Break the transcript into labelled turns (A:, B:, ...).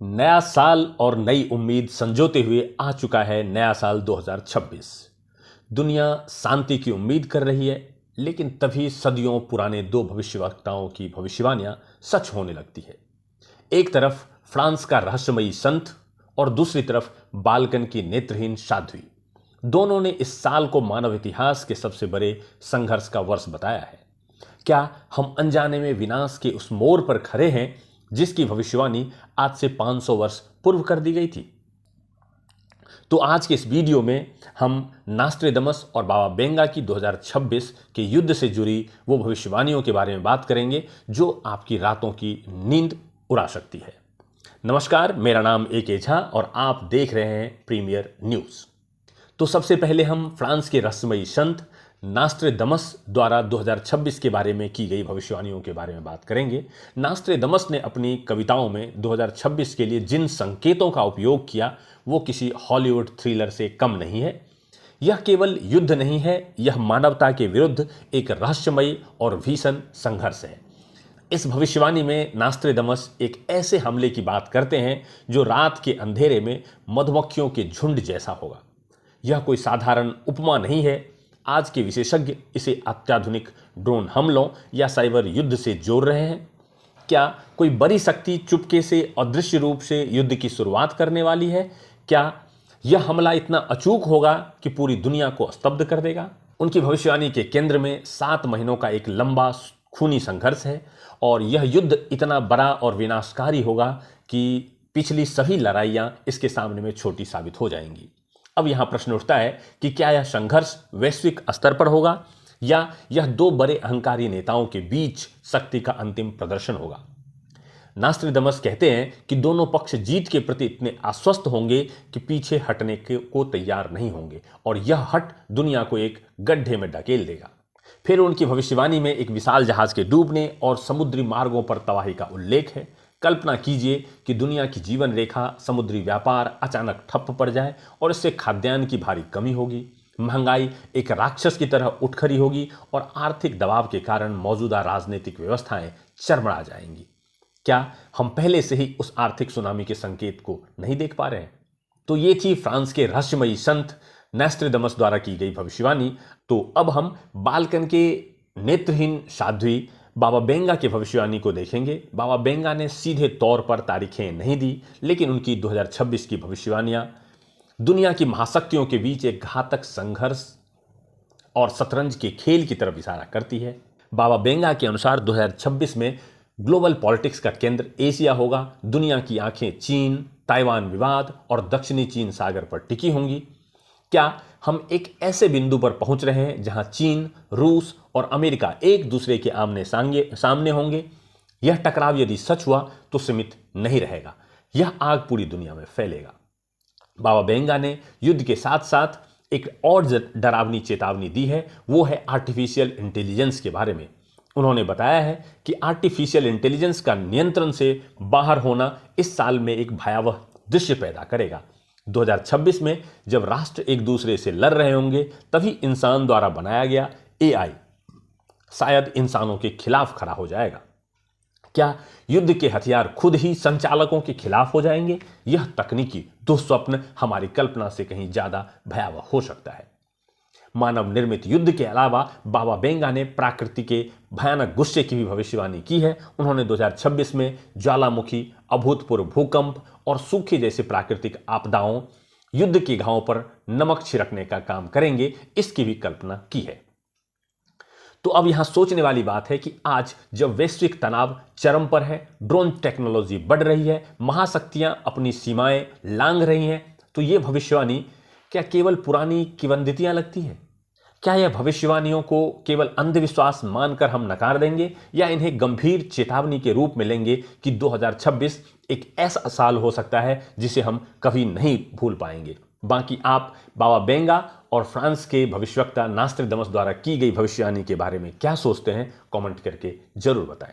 A: नया साल और नई उम्मीद संजोते हुए आ चुका है नया साल 2026। दुनिया शांति की उम्मीद कर रही है, लेकिन तभी सदियों पुराने दो भविष्यवक्ताओं की भविष्यवाणियां सच होने लगती है। एक तरफ फ्रांस का रहस्यमयी संत और दूसरी तरफ बाल्कन की नेत्रहीन साध्वी। दोनों ने इस साल को मानव इतिहास के सबसे बड़े संघर्ष का वर्ष बताया है। क्या हम अनजाने में विनाश के उस मोड़ पर खड़े हैं जिसकी भविष्यवाणी आज से 500 वर्ष पूर्व कर दी गई थी? तो आज के इस वीडियो में हम नास्ट्रेडमस और बाबा बेंगा की 2026 के युद्ध से जुड़ी वो भविष्यवाणियों के बारे में बात करेंगे जो आपकी रातों की नींद उड़ा सकती है। नमस्कार, मेरा नाम ए.के. झा और आप देख रहे हैं प्रीमियर न्यूज। तो सबसे पहले हम फ्रांस के रहस्यमयी संत नास्ट्रेडमस द्वारा 2026 के बारे में की गई भविष्यवाणियों के बारे में बात करेंगे। नास्ट्रेडमस ने अपनी कविताओं में 2026 के लिए जिन संकेतों का उपयोग किया वो किसी हॉलीवुड थ्रिलर से कम नहीं है। यह केवल युद्ध नहीं है, यह मानवता के विरुद्ध एक रहस्यमयी और भीषण संघर्ष है। इस भविष्यवाणी में नास्ट्रेडमस एक ऐसे हमले की बात करते हैं जो रात के अंधेरे में मधुमक्खियों के झुंड जैसा होगा। यह कोई साधारण उपमा नहीं है। आज के विशेषज्ञ इसे अत्याधुनिक ड्रोन हमलों या साइबर युद्ध से जोड़ रहे हैं। क्या कोई बड़ी शक्ति चुपके से अदृश्य रूप से युद्ध की शुरुआत करने वाली है? क्या यह हमला इतना अचूक होगा कि पूरी दुनिया को स्तब्ध कर देगा? उनकी भविष्यवाणी के केंद्र में 7 महीनों का एक लंबा खूनी संघर्ष है और यह युद्ध इतना बड़ा और विनाशकारी होगा कि पिछली सभी लड़ाइयां इसके सामने में छोटी साबित हो जाएंगी। अब यहां प्रश्न उठता है कि क्या यह संघर्ष वैश्विक स्तर पर होगा या यह दो बड़े अहंकारी नेताओं के बीच शक्ति का अंतिम प्रदर्शन होगा? नास्ट्रेडमस कहते हैं कि दोनों पक्ष जीत के प्रति इतने आश्वस्त होंगे कि पीछे हटने को तैयार नहीं होंगे और यह हट दुनिया को एक गड्ढे में ढकेल देगा। फिर उनकी भविष्यवाणी में एक विशाल जहाज के डूबने और समुद्री मार्गों पर तबाही का उल्लेख है। कल्पना कीजिए कि दुनिया की जीवन रेखा, समुद्री व्यापार अचानक ठप पड़ जाए और इससे खाद्यान्न की भारी कमी होगी। महंगाई एक राक्षस की तरह उठ खड़ी होगी और आर्थिक दबाव के कारण मौजूदा राजनीतिक व्यवस्थाएं चरमरा जाएंगी। क्या हम पहले से ही उस आर्थिक सुनामी के संकेत को नहीं देख पा रहे हैं? तो ये थी फ्रांस के रहस्यमयी संत नास्ट्रेडमस द्वारा की गई भविष्यवाणी। तो अब हम बाल्कन के नेत्रहीन साध्वी बाबा बेंगा की भविष्यवाणी को देखेंगे। बाबा बेंगा ने सीधे तौर पर तारीखें नहीं दी, लेकिन उनकी 2026 की भविष्यवाणियां दुनिया की महाशक्तियों के बीच एक घातक संघर्ष और शतरंज के खेल की तरफ इशारा करती है। बाबा बेंगा के अनुसार 2026 में ग्लोबल पॉलिटिक्स का केंद्र एशिया होगा। दुनिया की आंखें चीन, ताइवान विवाद और दक्षिणी चीन सागर पर टिकी होंगी। क्या हम एक ऐसे बिंदु पर पहुंच रहे हैं जहां चीन, रूस और अमेरिका एक दूसरे के आमने सामने होंगे? यह टकराव यदि सच हुआ तो सीमित नहीं रहेगा, यह आग पूरी दुनिया में फैलेगा। बाबा बेंगा ने युद्ध के साथ साथ एक और डरावनी चेतावनी दी है, वो है आर्टिफिशियल इंटेलिजेंस के बारे में। उन्होंने बताया है कि आर्टिफिशियल इंटेलिजेंस का नियंत्रण से बाहर होना इस साल में एक भयावह दृश्य पैदा करेगा। 2026 में जब राष्ट्र एक दूसरे से लड़ रहे होंगे, तभी इंसान द्वारा बनाया गया एआई शायद इंसानों के खिलाफ खड़ा हो जाएगा। क्या युद्ध के हथियार खुद ही संचालकों के खिलाफ हो जाएंगे? यह तकनीकी दुःस्वप्न हमारी कल्पना से कहीं ज्यादा भयावह हो सकता है। मानव निर्मित युद्ध के अलावा बाबा बेंगा ने प्रकृति के भयानक गुस्से की भी भविष्यवाणी की है। उन्होंने 2026 में ज्वालामुखी, अभूतपूर्व भूकंप और सूखे जैसे प्राकृतिक आपदाओं युद्ध के घावों पर नमक छिड़कने का काम करेंगे, इसकी भी कल्पना की है। तो अब यहां सोचने वाली बात है कि आज जब वैश्विक तनाव चरम पर है, ड्रोन टेक्नोलॉजी बढ़ रही है, महाशक्तियां अपनी सीमाएं लांघ रही हैं, तो यह भविष्यवाणी क्या केवल पुरानी किंवदंतियां लगती है? क्या यह भविष्यवाणियों को केवल अंधविश्वास मानकर हम नकार देंगे या इन्हें गंभीर चेतावनी के रूप में लेंगे कि 2026 एक ऐसा साल हो सकता है जिसे हम कभी नहीं भूल पाएंगे? बाकी आप बाबा बेंगा और फ्रांस के भविष्यवक्ता नास्ट्रेडमस द्वारा की गई भविष्यवाणी के बारे में क्या सोचते हैं? कमेंट करके जरूर बताएं।